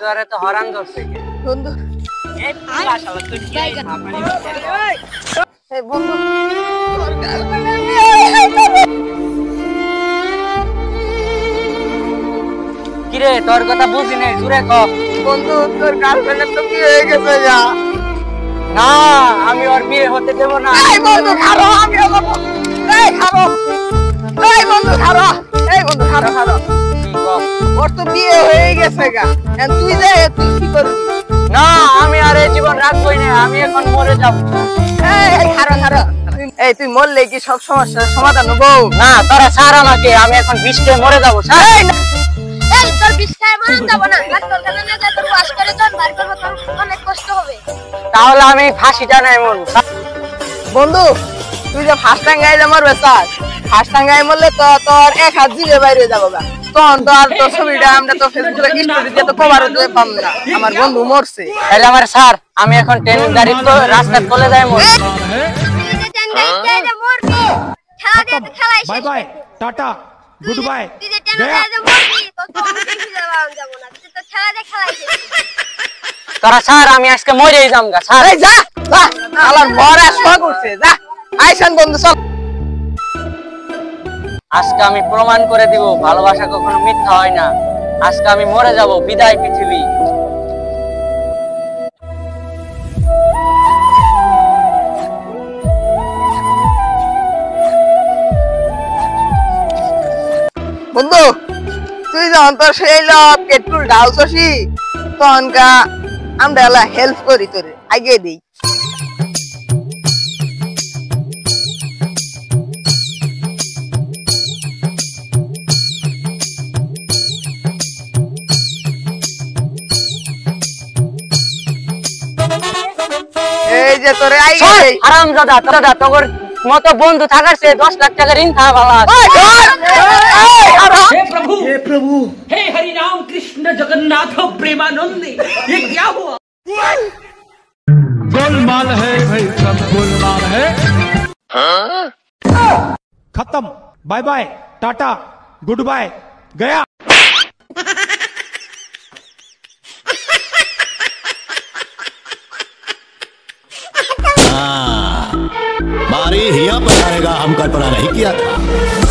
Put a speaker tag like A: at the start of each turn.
A: তোরে তো হরান ধরছে
B: বন্ধু
A: এই তুই আসলে তুই কি
B: এই বন্ধু
A: কিরে তোর কথা বুঝি নাই জুরে ক
B: বন্ধু তোর গার্লফ্রেন্ডের তো বিয়ে হয়ে গেছে যা
A: না আমি ওর বিয়ে হতে দেব না
B: এই বন্ধু খারো আমি হবো এই খারো এই বন্ধু খারো এই বন্ধু খারো খারো
A: কি ক
B: ওর তো বিয়ে হয়ে গেছে গা এখন তুই যে তুই কি করবি
A: না আমি আর এই জীবন রাখবই না আমি এখন মরে যাব
B: এই খারো খারো এই তুই মরলে কি সব সমস্যার সমাধান হবো
A: না তোরা ছাড় আমাকে আমি এখন বিষ খেয়ে মরে যাবো
B: এই না
C: এই তোর বিস্কায় মরে যাব না ডাক্তার কাছে নিয়ে যা তোর ওয়াশ করে জন বার করব তোর অনেক কষ্ট হবে
A: তাহলে আমি ফাঁসিটা নাই মরবো
B: বন্ধু তুই যে ফার্স্ট টাঙ্গাই যে মরবে স্যার ফার্স্ট টাঙ্গাই মরলে তো তোর এক হাত জিভে বাইরে যাবো গা তখন তো আর তোর ছবিটা আমরা তো ফেসবুকে স্টোরি দিয়ে তো কভার হতে পারলাম না আমার বন্ধু মরছে
A: তাহলে আমার স্যার আমি এখন ট্রেন গাড়ি তো রাস্তায় চলে যাই মরবো
C: তুই যে টেন গাইতে যে মরবি খেলা দিয়ে তো খেলাই
D: bye bye tata goodbye
C: তুই যে টেন গাইতে মরবি তো তো আমি দেখি যাব না তুই তো খেলা দিয়ে খেলাই
A: তোরা স্যার আমি আজকে মরেই যাম গা স্যার
B: আরে যা যা আলার মরা শখ উঠছে যা আইসান বন্ধু চল
A: আজকে আমি প্রমাণ করে দিব ভালোবাসা কখনো মিথ্যা হয় না আজকে আমি মরে যাব বিদায় পৃথিবী
B: বন্ধু তুই যখন তোর সেই পেট্রোল ঢালছসি তখন কা আমরা এলা হেল্প করি তোরে আগে দিই এই যে তোরে আগে দেই
A: হারামজাদা তোরা তোর মতো বন্ধু থাকার চেয়ে 10 লাখ টাকা ঋণ থাকা ভালো আছে
E: हे प्रभु हे हरि राम कृष्ण जगन्नाथ प्रेमानंद ये क्या हुआ
D: गोलमाल है भाई सब गोलमाल है खत्म bye bye tata goodbye गया
F: बारी हिया पर आएगा हम कल्पना नहीं किया था।